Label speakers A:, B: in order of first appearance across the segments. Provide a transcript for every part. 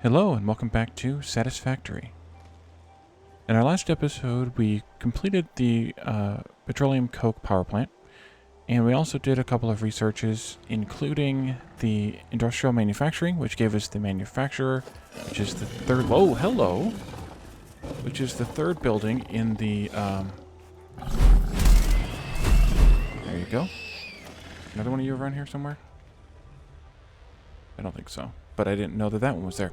A: Hello and welcome back to Satisfactory. In our last episode, we completed the petroleum coke power plant, and we also did a couple of researches, including the industrial manufacturing, which gave us the manufacturer, which is the third. Whoa, hello! Which is the third building in the. There you go. Another one of you around here somewhere? I don't think so, but I didn't know that that one was there.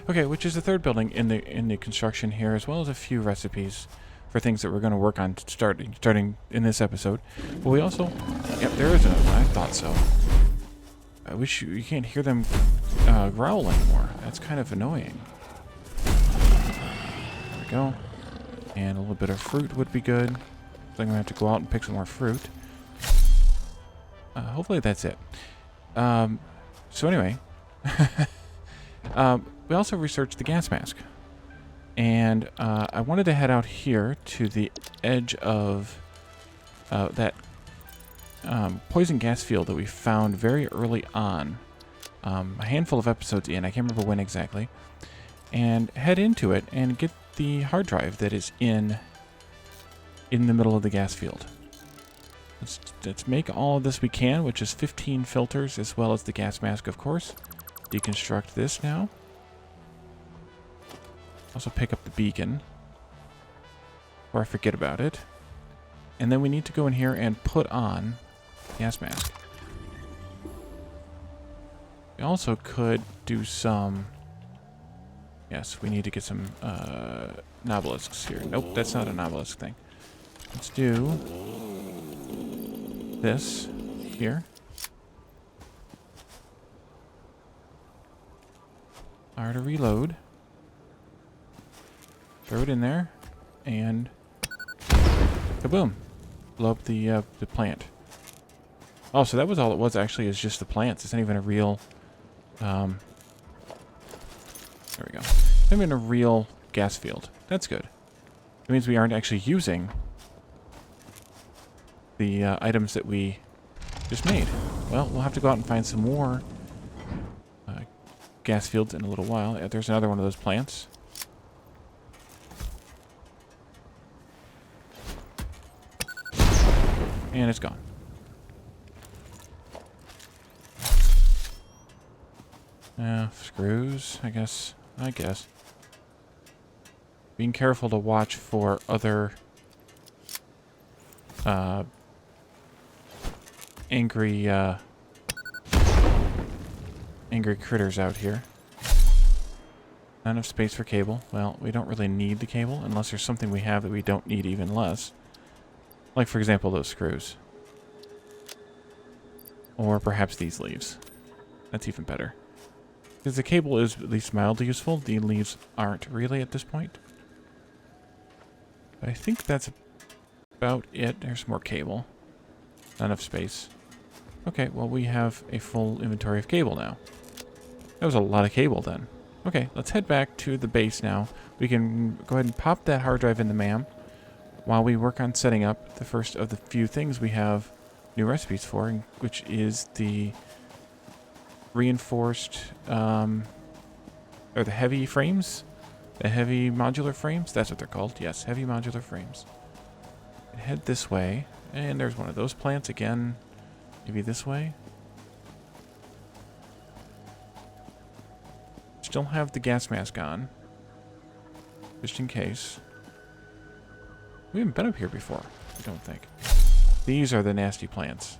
A: Okay, which is the third building in the construction here, as well as a few recipes for things that we're going to work on starting in this episode. But we also, yep, there is another one. I thought so. I wish you can't hear them growl anymore. That's kind of annoying. There we go. And a little bit of fruit would be good. So I'm going to have to go out and pick some more fruit. Hopefully that's it. So anyway. We also researched the gas mask, and I wanted to head out here to the edge of that poison gas field that we found very early on, a handful of episodes in, I can't remember when exactly, and head into it and get the hard drive that is in the middle of the gas field. Let's make all of this we can, which is 15 filters as well as the gas mask, of course. Deconstruct this now. Also pick up the beacon before I forget about it. And then we need to go in here and put on the gas mask. We also could do some... Yes, we need to get some nobelisks here. Nope, that's not a nobelisk thing. Let's do this here. Fire to reload. Throw it in there, and kaboom! Blow up the plant. Oh, so that was all it was. Actually, is just the plants. It's not even a real. There we go. Not even a real gas field. That's good. It means we aren't actually using the items that we just made. Well, we'll have to go out and find some more gas fields in a little while. Yeah, there's another one of those plants. And it's gone. Screws, I guess. Being careful to watch for other angry critters out here. Not enough space for cable. Well, we don't really need the cable unless there's something we have that we don't need even less. Like, for example, those screws. Or perhaps these leaves. That's even better. Because the cable is at least mildly useful. The leaves aren't really at this point. But I think that's about it. There's more cable. Not enough space. Okay, well, we have a full inventory of cable now. That was a lot of cable then. Okay, let's head back to the base now. We can go ahead and pop that hard drive in the M.A.M. while we work on setting up the first of the few things we have new recipes for, which is the reinforced, or the heavy frames? The heavy modular frames? That's what they're called. Yes, heavy modular frames. Head this way, and there's one of those plants again. Maybe this way. Still have the gas mask on, just in case. We haven't been up here before, I don't think. These are the nasty plants.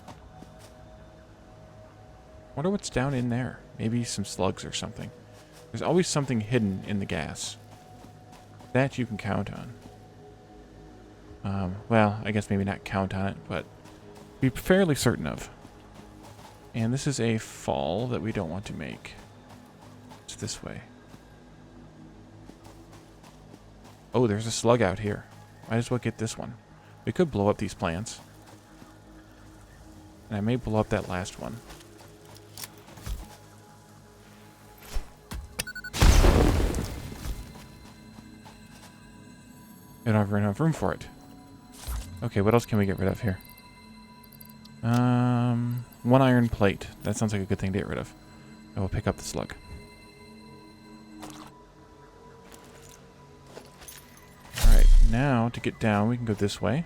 A: Wonder what's down in there. Maybe some slugs or something. There's always something hidden in the gas. That you can count on. Well, I guess maybe not count on it, but be fairly certain of. And this is a fall that we don't want to make. It's this way. Oh, there's a slug out here. Might as well get this one. We could blow up these plants. And I may blow up that last one. I don't have enough room for it. Okay, what else can we get rid of here? One iron plate. That sounds like a good thing to get rid of. I will pick up the slug. Now, to get down, we can go this way.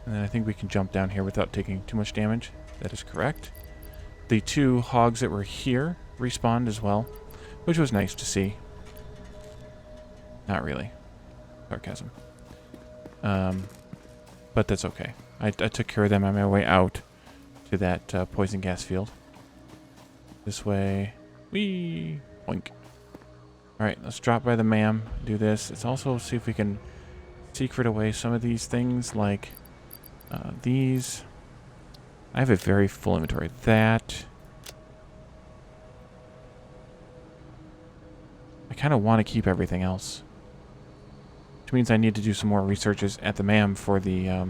A: And then I think we can jump down here without taking too much damage. That is correct. The 2 hogs that were here respawned as well, which was nice to see. Not really. Sarcasm. But that's okay. I took care of them on my way out to that poison gas field. This way. Whee! Boink. Alright, let's drop by the M.A.M. Do this. Let's also see if we can secret away some of these things, like these. I have a very full inventory. That. I kind of want to keep everything else. Which means I need to do some more researches at the M.A.M. for the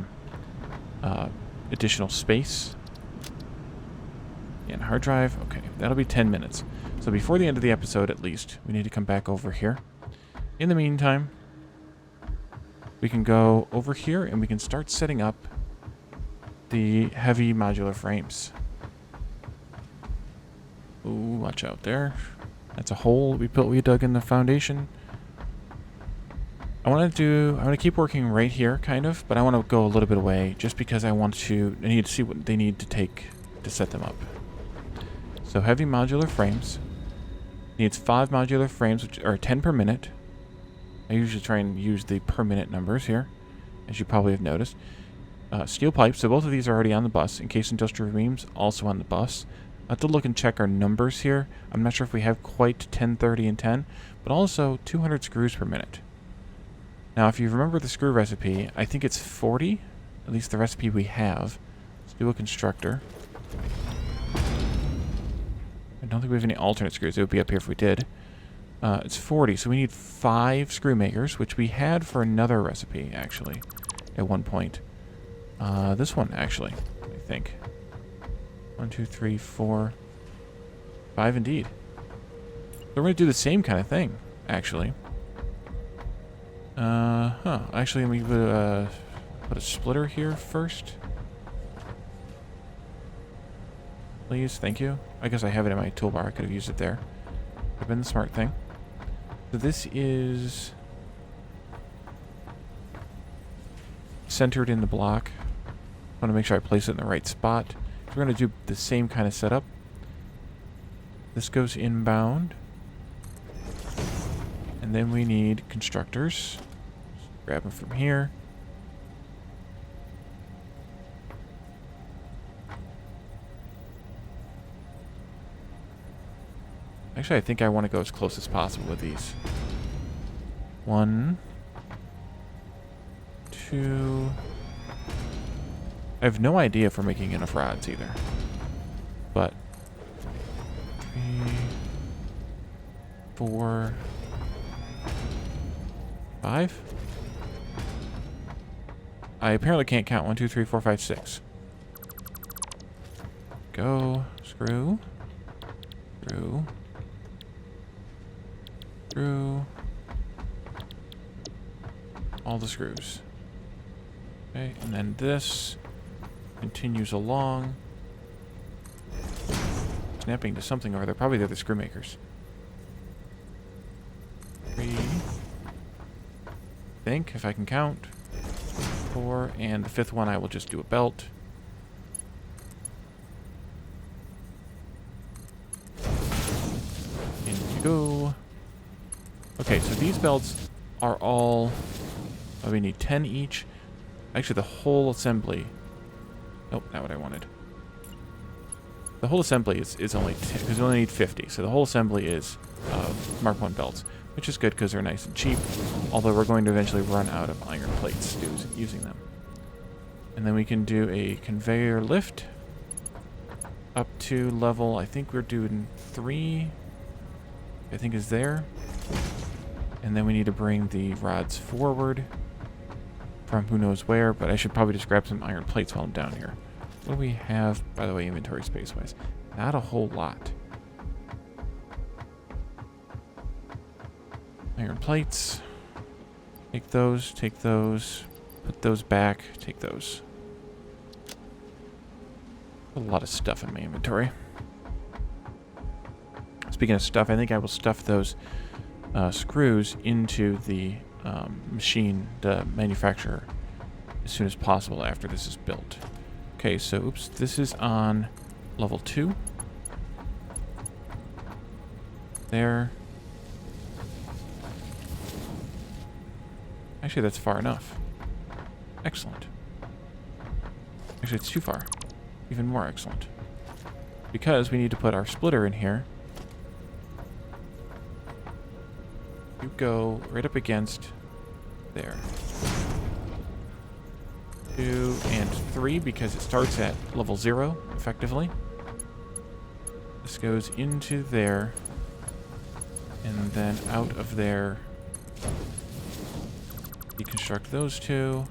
A: additional space. And hard drive. Okay, that'll be 10 minutes. So before the end of the episode, at least, we need to come back over here. In the meantime, we can go over here and we can start setting up the heavy modular frames. Ooh, watch out there. That's a hole we dug in the foundation. I want to keep working right here, kind of, but I want to go a little bit away just because I need to see what they need to take to set them up. So heavy modular frames needs 5 modular frames, which are 10 per minute. I usually try and use the per minute numbers here, as you probably have noticed. Steel pipes, so both of these are already on the bus. Encased industrial beams, also on the bus. I have to look and check our numbers here. I'm not sure if we have quite 10, 30, and 10, but also 200 screws per minute. Now, if you remember the screw recipe, I think it's 40, at least the recipe we have. Let's do a constructor. I don't think we have any alternate screws. It would be up here if we did. It's 40, so we need 5 screw makers, which we had for another recipe, actually, at one point. This one, actually, I think. 1, 2, 3, 4, 5 indeed. So we're going to do the same kind of thing, actually. Actually, let me put a splitter here first. Please, thank you. I guess I have it in my toolbar. I could have used it there. Would have been the smart thing. So this is centered in the block. I want to make sure I place it in the right spot. So we're going to do the same kind of setup. This goes inbound. And then we need constructors. Just grab them from here. Actually, I think I want to go as close as possible with these. 1, 2. I have no idea if we're making enough rods either. But 3, 4, 5. I apparently can't count. 1, 2, 3, 4, 5, 6. Go. Screw. Screw. Screw. All the screws. Okay, and then this continues along. Snapping to something over there. Probably they're the screw makers. 3. I think, if I can count. 4, and the 5th one I will just do a belt. In you go. Okay, so these belts are all... Oh, we need 10 each. Actually, the whole assembly... Nope, not what I wanted. The whole assembly is only 10, because we only need 50. So the whole assembly is Mark 1 belts, which is good because they're nice and cheap. Although we're going to eventually run out of iron plates using them. And then we can do a conveyor lift up to level, I think we're doing 3, I think is there. And then we need to bring the rods forward from who knows where, but I should probably just grab some iron plates while I'm down here. What do we have, by the way, inventory space-wise? Not a whole lot. Iron plates. Take those, put those back, take those. A lot of stuff in my inventory. Let's Speaking of stuff, I think I will stuff those screws into the machine, the manufacturer, as soon as possible after this is built. Okay, so, oops, this is on level 2. There. Actually, that's far enough. Excellent. Actually, it's too far. Even more excellent. Because we need to put our splitter in here. You go right up against there. 2 and 3 because it starts at level 0, effectively. This goes into there. And then out of there. Deconstruct those 2.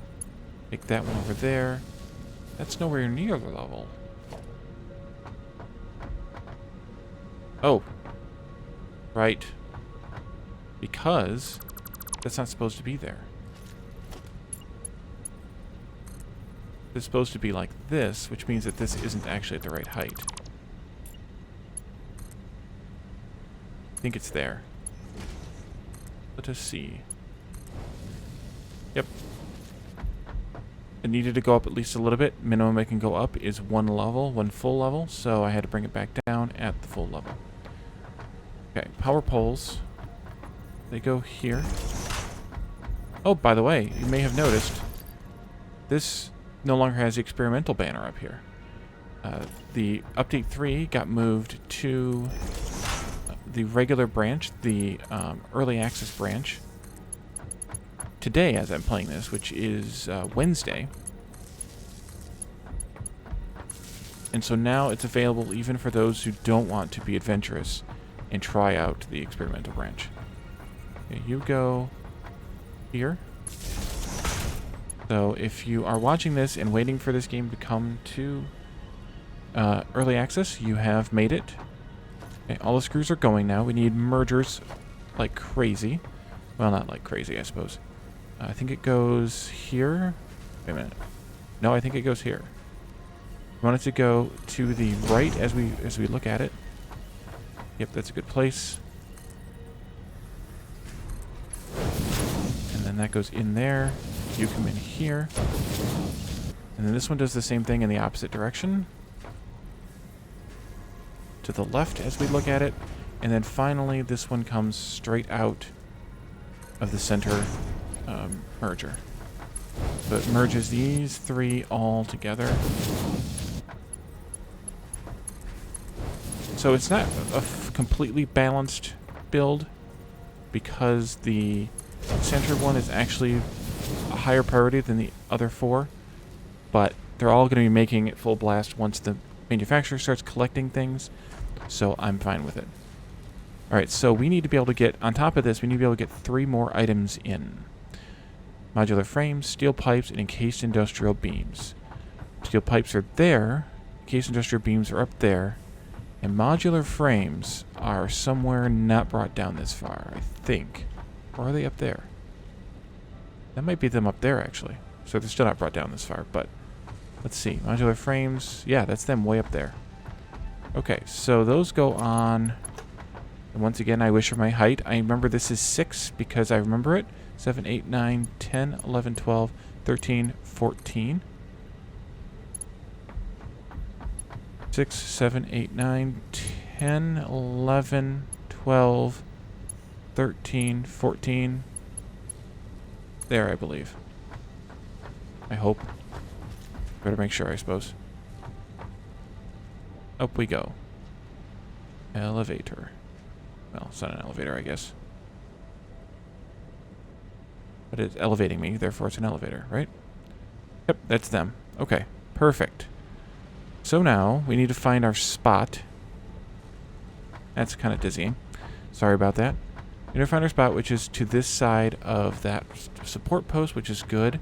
A: Take that one over there. That's nowhere near the level. Oh. Right. Because that's not supposed to be there. It's supposed to be like this, which means that this isn't actually at the right height. I think it's there. Let us see. Yep. It needed to go up at least a little bit. Minimum it can go up is 1 level, 1 full level, so I had to bring it back down at the full level. Okay, power poles. They go here. Oh, by the way, you may have noticed this no longer has the experimental banner up here. The update 3 got moved to the regular branch, the early access branch, today as I'm playing this, which is Wednesday. And so now it's available even for those who don't want to be adventurous and try out the experimental branch. Okay, you go here. So if you are watching this and waiting for this game to come to early access, you have made it. Okay, all the screws are going now. We need mergers like crazy. Well, not like crazy, I suppose. I think it goes here. Wait a minute. No, I think it goes here. We want it to go to the right as we look at it. Yep, that's a good place. And then that goes in there. You come in here. And then this one does the same thing in the opposite direction. To the left as we look at it. And then finally this one comes straight out of the center merger. So it merges these 3 all together. So it's not a completely balanced build because the center one is actually a higher priority than the other 4, but they're all going to be making it full blast once the manufacturer starts collecting things, so I'm fine with it. Alright, so we need to be able to get, on top of this, we need to be able to get 3 more items in. Modular frames, steel pipes, and encased industrial beams. Steel pipes are there, encased industrial beams are up there, and modular frames are somewhere not brought down this far, I think. Or are they up there? That might be them up there, actually. So they're still not brought down this far, but let's see. Modular frames, yeah, that's them way up there. Okay, so those go on. And once again, I wish for my height. I remember this is 6 because I remember it. 7, 8, 9, 10, 11, 12, 13, 14. 6, 7, 8, 9, 10, 11, 12, 13, 14. There, I believe. I hope. Better make sure, I suppose. Up we go. Elevator. Well, it's not an elevator, I guess. But it's elevating me, therefore it's an elevator, right? Yep, that's them. Okay, perfect. So now, we need to find our spot. That's kind of dizzying. Sorry about that. We need to find our spot, which is to this side of that support post, which is good.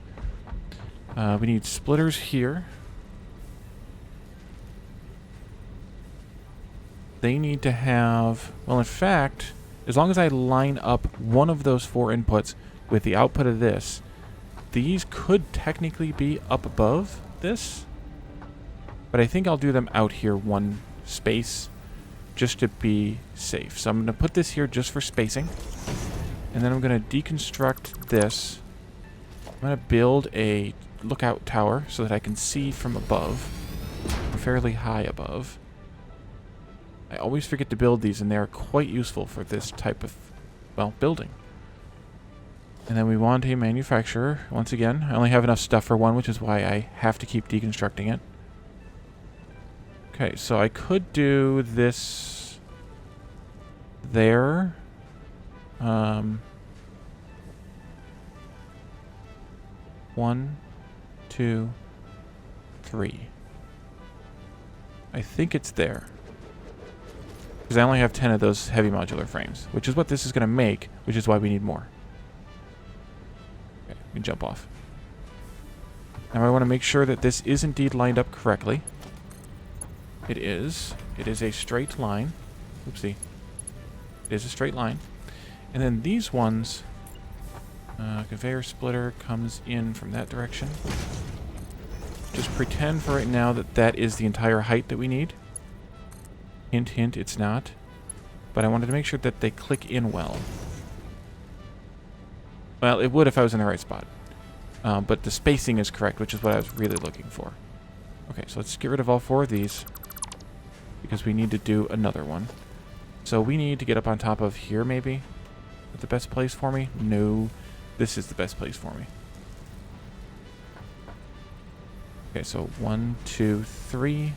A: We need splitters here. They need to have... Well, in fact, as long as I line up one of those 4 inputs with the output of this, these could technically be up above this. But I think I'll do them out here one space just to be safe. So I'm going to put this here just for spacing. And then I'm going to deconstruct this. I'm going to build a lookout tower so that I can see from above, or fairly high above. I always forget to build these, and they are quite useful for this type of, well, building. And then we want a manufacturer. Once again, I only have enough stuff for one, which is why I have to keep deconstructing it. Okay, so I could do this there. 1, 2, 3. I think it's there. Because I only have 10 of those heavy modular frames, which is what this is going to make, which is why we need more. Okay, we can jump off. Now I want to make sure that this is indeed lined up correctly. It is. It is a straight line. Oopsie. It is a straight line. And then these ones, conveyor splitter comes in from that direction. Just pretend for right now that that is the entire height that we need. Hint, hint, it's not. But I wanted to make sure that they click in well. Well, it would if I was in the right spot. But the spacing is correct, which is what I was really looking for. Okay, so let's get rid of all 4 of these, because we need to do another one. So we need to get up on top of here, maybe? Is that the best place for me? No, this is the best place for me. Okay, so 1, 2, 3.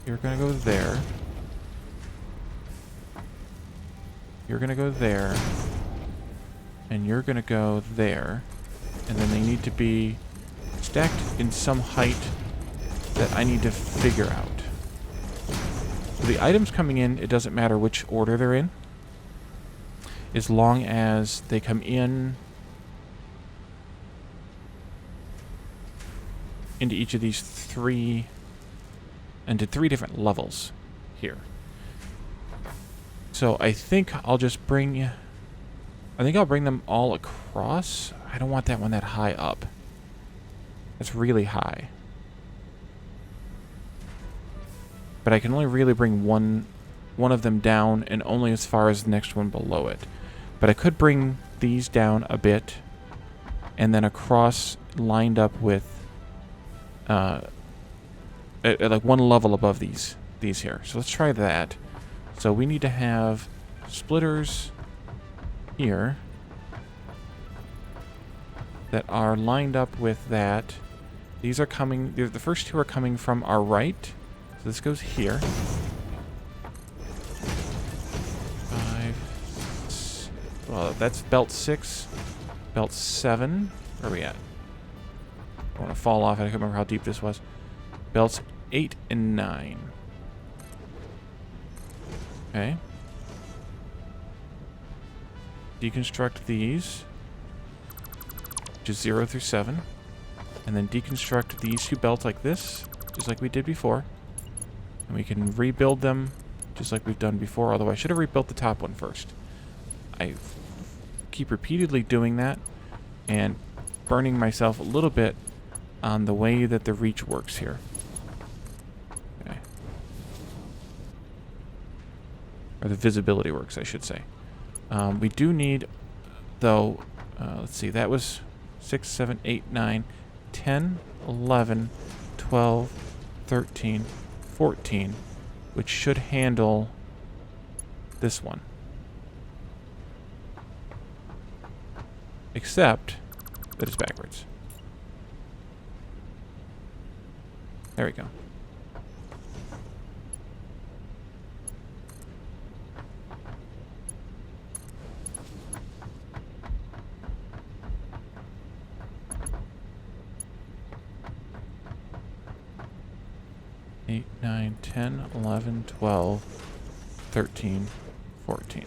A: You're gonna go there. You're gonna go there. And you're gonna go there. And then they need to be stacked in some height that I need to figure out. So the items coming in, it doesn't matter which order they're in, as long as they come in into each of these 3, into 3 different levels here. So I think I'll just bring, I'll bring them all across. I don't want that one that high up. That's really high. But I can only really bring one of them down, and only as far as the next one below it. But I could bring these down a bit, and then across, lined up with like one level above these here. So let's try that. So we need to have splitters here that are lined up with that. These are coming, the first 2 are coming from our right. So this goes here. 5, well, that's belt 6, belt 7. Where are we at? I want to fall off. I can't remember how deep this was. Belts 8 and 9. Okay. Deconstruct these, which is 0 through 7. And then deconstruct these 2 belts like this, just like we did before. And we can rebuild them just like we've done before, although I should have rebuilt the top one first. I keep repeatedly doing that and burning myself a little bit on the way that the reach works here. Okay. Or the visibility works, I should say. We do need, though, let's see, that was 6, 7, 8, 9, 10, 11, 12, 13, 14, which should handle this one. Except that it's backwards. There we go. Eight, 9, 10, 11, 12, 13, 14.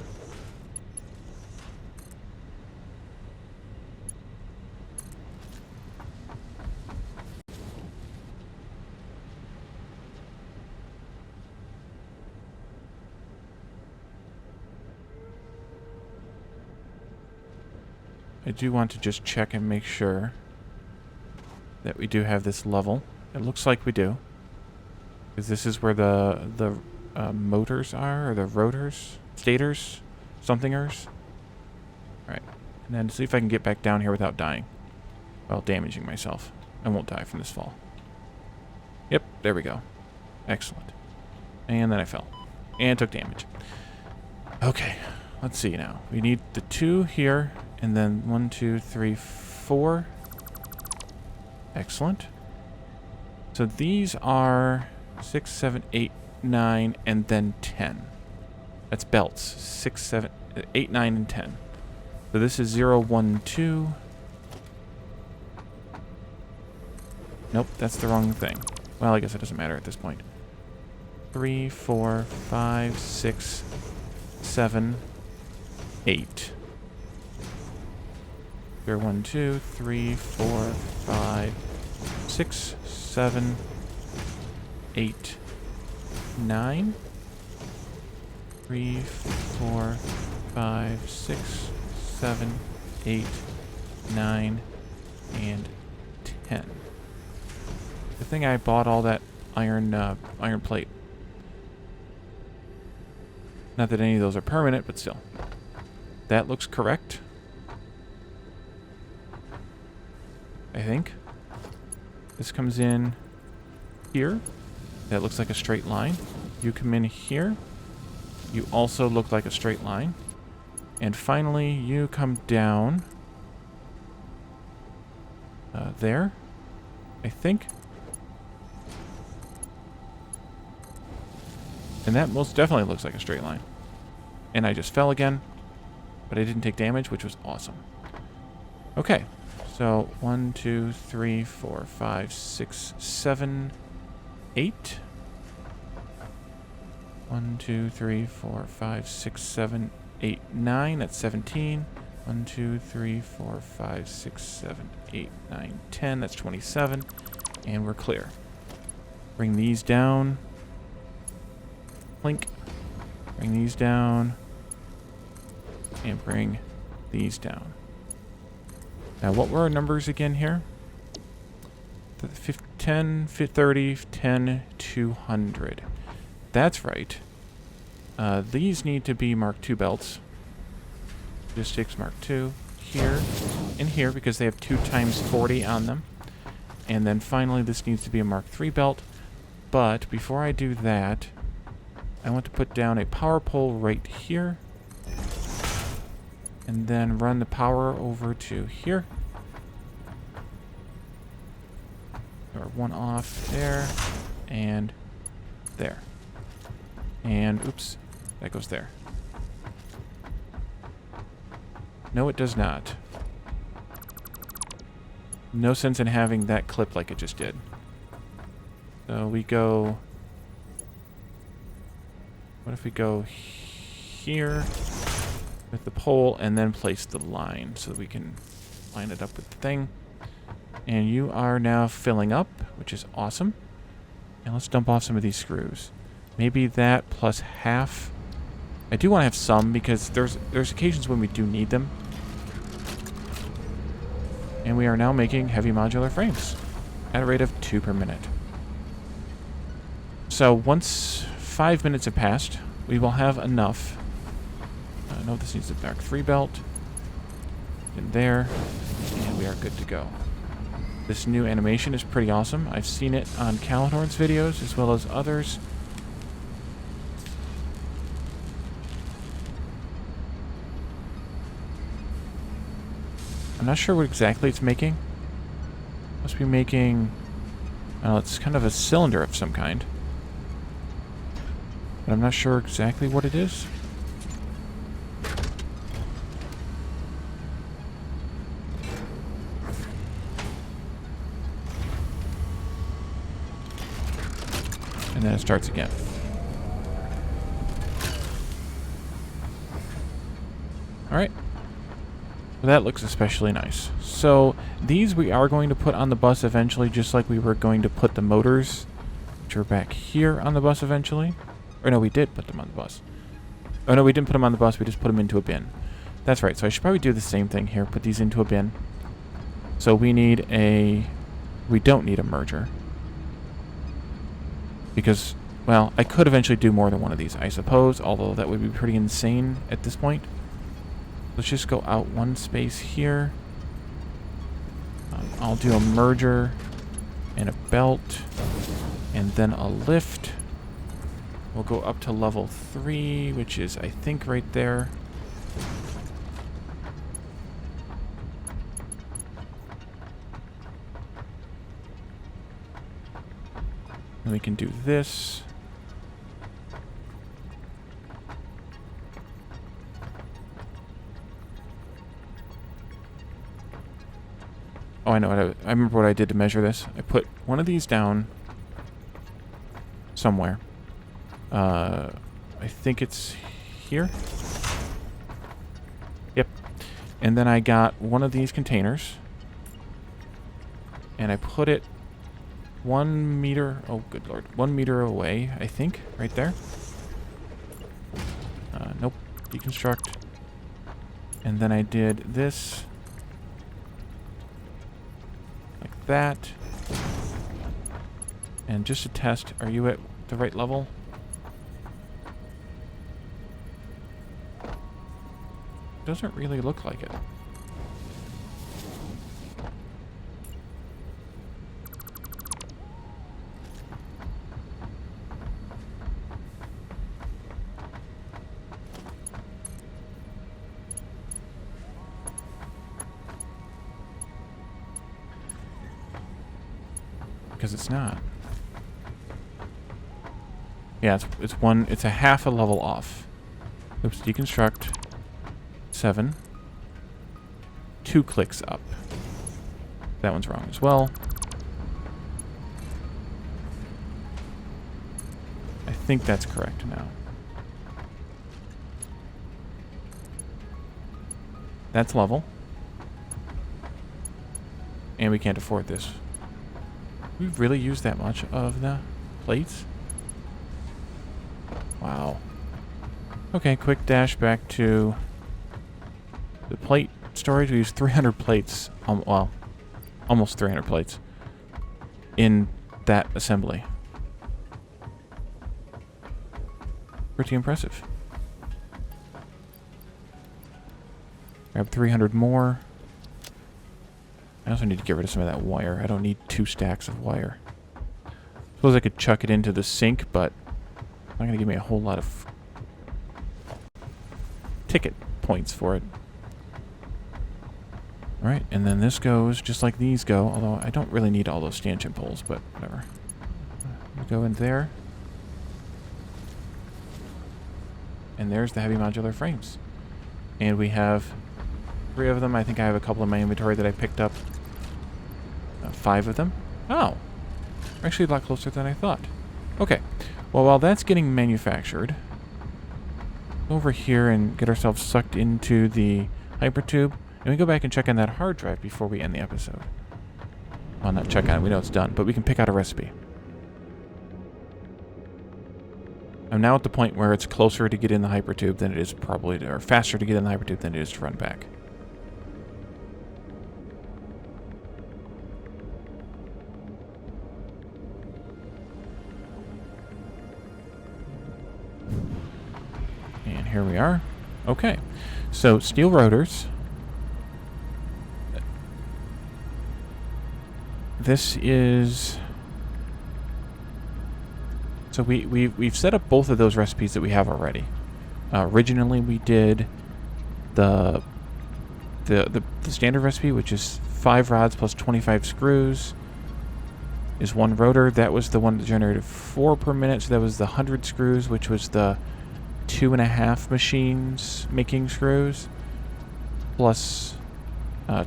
A: I do want to just check and make sure that we do have this level. It looks like we do. Because this is where the motors are, or the rotors, stators, somethingers. Alright, and then see if I can get back down here without dying. While damaging myself. I won't die from this fall. Yep, there we go. Excellent. And then I fell. And took damage. Okay, let's see now. We need the 2 here, and then 1, 2, 3, 4. Excellent. So these are 6, 7, 8, 9, and then 10. That's belts. 6, 7, 8, 9, and 10. So this is 0, 1, 2. Nope, that's the wrong thing. Well, I guess it doesn't matter at this point. 3, 4, 5, 6, 7, 8. 0, 1, 2, 3, 4, 5, 6, 7, 8, 9. 3, 4, 5, 6, 7, 8, 9, and 10. Good thing I bought all that iron plate. Not that any of those are permanent, but still. That looks correct. I think. This comes in here. That looks like a straight line. You come in here. You also look like a straight line. And finally, you come down there, I think. And that most definitely looks like a straight line. And I just fell again, but I didn't take damage, which was awesome. Okay, so 1, 2, 3, 4, 5, 6, 7, 8. 1, 2, 3, 4, 5, 6, 7, 8, 9. That's 17. 1, 2, 3, 4, 5, 6, 7, 8, 9, 10. That's 27. And we're clear. Bring these down. Blink. Bring these down. And bring these down. Now, what were our numbers again here? 10, 30, 10, 200. That's right. These need to be Mark II belts. Logistics Mark II. Here and here, because they have 2 times 40 on them. And then finally, this needs to be a Mark III belt. But before I do that, I want to put down a power pole right here. And then run the power over to here. Or 1 off there. And there. And, oops, that goes there. No, it does not. No sense in having that clip like it just did. So we go... What if we go here with the pole and then place the line so that we can line it up with the thing. And you are now filling up, which is awesome. And let's dump off some of these screws. Maybe that plus half. I do want to have some because there's occasions when we do need them. And we are now making heavy modular frames at a rate of 2 per minute. So once 5 minutes have passed, we will have enough. No, this needs a Mark III belt. In there. And we are good to go. This new animation is pretty awesome. I've seen it on Calhorn's videos as well as others. I'm not sure what exactly it's making. Must be making... Well, it's kind of a cylinder of some kind. But I'm not sure exactly what it is. And then it starts again. Alright. Well, that looks especially nice. So, these we are going to put on the bus eventually, just like we were going to put the motors, which are back here on the bus eventually. Or no, we did put them on the bus. Oh no, we didn't put them on the bus, we just put them into a bin. That's right, so I should probably do the same thing here, put these into a bin. So we need a... We don't need a merger. Because, well, I could eventually do more than one of these, I suppose, although that would be pretty insane at this point. Let's just go out one space here. I'll do a merger and a belt and then a lift. We'll go up to level 3, which is, I think, right there. And we can do this. Oh, I know what I remember what I did to measure this. I put one of these down somewhere. I think it's here. Yep. And then I got one of these containers. And I put it 1 meter, oh good lord, 1 meter away, I think, right there. Nope, deconstruct. And then I did this. Like that. And just to test, are you at the right level? Doesn't really look like it. Because it's not. Yeah, it's a half a level off. Oops, deconstruct. 7. 2 clicks up. That one's wrong as well. I think that's correct now. That's level. And we can't afford this. We've really used that much of the plates? Wow. Okay, quick dash back to the plate storage. We used 300 plates, well, almost 300 plates in that assembly. Pretty impressive. Grab 300 more. I also need to get rid of some of that wire. I don't need 2 stacks of wire. Suppose I could chuck it into the sink, but it's not going to give me a whole lot of ticket points for it. Alright, and then this goes just like these go, although I don't really need all those stanchion poles, but whatever. Go in there. And there's the Heavy Modular Frames. And we have 3 of them. I think I have a couple in my inventory that I picked up. 5 of them. Oh. Actually a lot closer than I thought. Okay. Well, while that's getting manufactured, over here and get ourselves sucked into the hypertube, and we go back and check on that hard drive before we end the episode. Well, not check on it. We know it's done, but we can pick out a recipe. I'm now at the point where it's closer to get in the hypertube than it is probably, or faster to get in the hypertube than it is to run back. And here we are. Okay. So, steel rotors. This is... So we've set up both of those recipes that we have already. Originally we did the standard recipe, which is 5 rods plus 25 screws, is 1 rotor. That was the one that generated 4 per minute. So that was the 100 screws, which was the 2.5 machines making screws, plus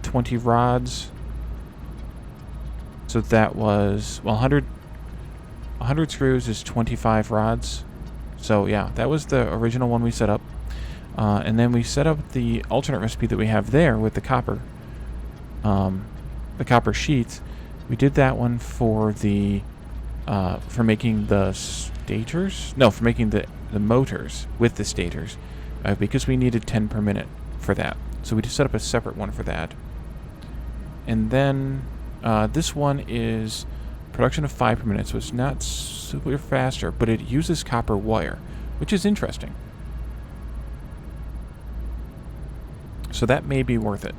A: 20 rods. So that was, well, 100 screws is 25 rods. So yeah, that was the original one we set up. And then we set up the alternate recipe that we have there with the copper sheets. We did that one for the for making the stators. No, for making the motors with the stators, because we needed 10 per minute for that. So we just set up a separate one for that. And then this one is production of 5 per minute, so it's not super faster, but it uses copper wire, which is interesting. So that may be worth it.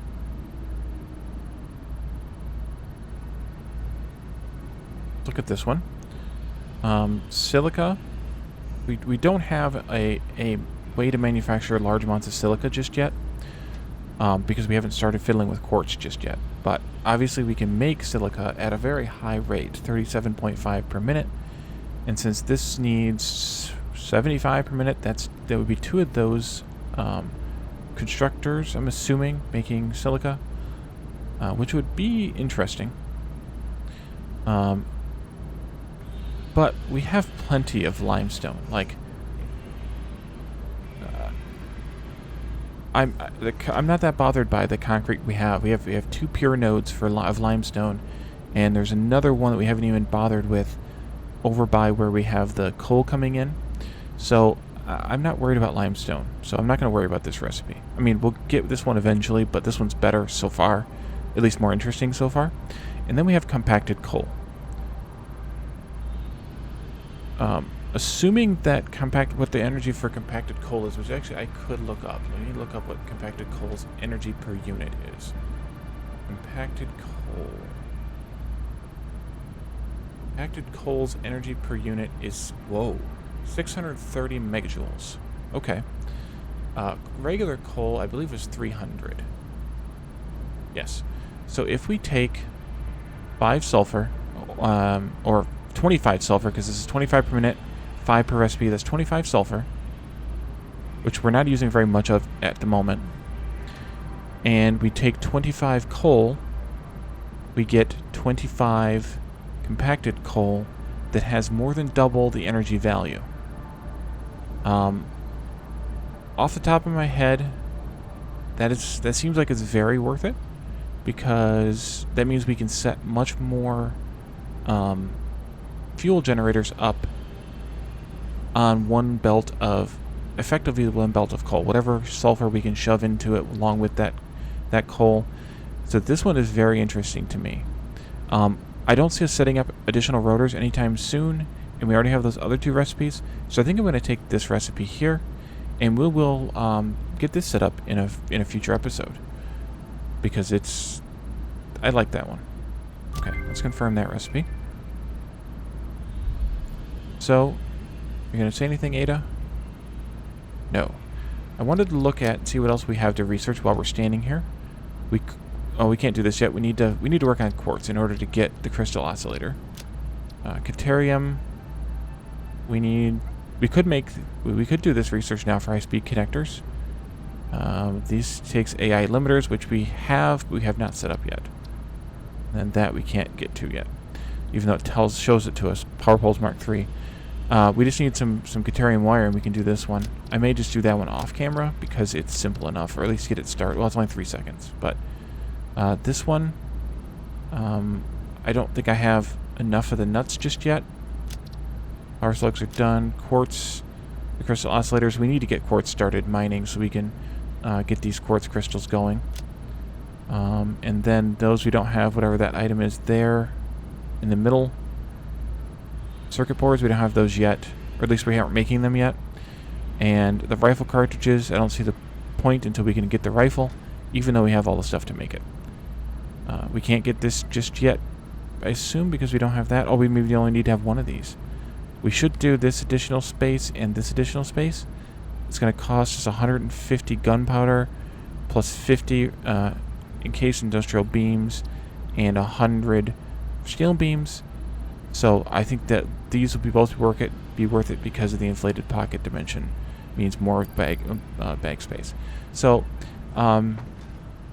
A: Look at this one. Silica. We don't have a way to manufacture large amounts of silica just yet, because we haven't started fiddling with quartz just yet. But obviously we can make silica at a very high rate, 37.5 per minute. And since this needs 75 per minute, that would be 2 of those constructors, I'm assuming, making silica, which would be interesting. But we have plenty of limestone. Like, I'm not that bothered by the concrete we have. We have 2 pure nodes of limestone, and there's another one that we haven't even bothered with over by where we have the coal coming in. So I'm not worried about limestone. So I'm not going to worry about this recipe. I mean, we'll get this one eventually, but this one's better so far, at least more interesting so far. And then we have compacted coal. Assuming that what the energy for compacted coal is, which actually I could look up. Let me look up what compacted coal's energy per unit is. Compacted coal. Compacted coal's energy per unit is, 630 megajoules. Okay. Regular coal, I believe, is 300. Yes. So if we take 5 sulfur, or 25 sulfur, because this is 25 per minute, 5 per recipe, that's 25 sulfur, which we're not using very much of at the moment. And we take 25 coal, we get 25 compacted coal that has more than double the energy value. Off the top of my head, that seems like it's very worth it, because that means we can set much more fuel generators up on effectively one belt of coal, whatever sulfur we can shove into it along with that coal. So this one is very interesting to me. I don't see us setting up additional rotors anytime soon, and we already have those other 2 recipes. So I think I'm going to take this recipe here, and we will get this set up in a future episode, because I like that one. Okay, let's confirm that recipe. So, you're going to say anything, Ada? No. I wanted to look at and see what else we have to research while we're standing here. We can't do this yet. We need to work on quartz in order to get the crystal oscillator. Deuterium. We could do this research now for high-speed connectors. These takes AI limiters, which we have not set up yet. And that we can't get to yet, even though it shows it to us. Power poles Mark III. We just need some deuterium wire, and we can do this one. I may just do that one off camera because it's simple enough, or at least get it started. Well, it's only 3 seconds, but this one, I don't think I have enough of the nuts just yet. Power slugs are done. Quartz, the crystal oscillators. We need to get quartz started mining so we can get these quartz crystals going. And then those we don't have, whatever that item is there in the middle. Circuit boards, we don't have those yet, or at least we aren't making them yet. And the rifle cartridges, I don't see the point until we can get the rifle, even though we have all the stuff to make it. We can't get this just yet, I assume, because we don't have that. Oh, we maybe only need to have one of these. We should do this additional space and this additional space. It's going to cost us 150 gunpowder, plus 50 encased industrial beams, and 100 steel beams. So I think that these will both be worth it because of the inflated pocket dimension. Means more bag space. So,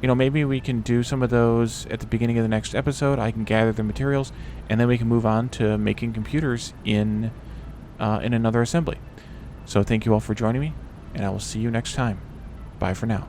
A: maybe we can do some of those at the beginning of the next episode. I can gather the materials, and then we can move on to making computers in another assembly. So thank you all for joining me, and I will see you next time. Bye for now.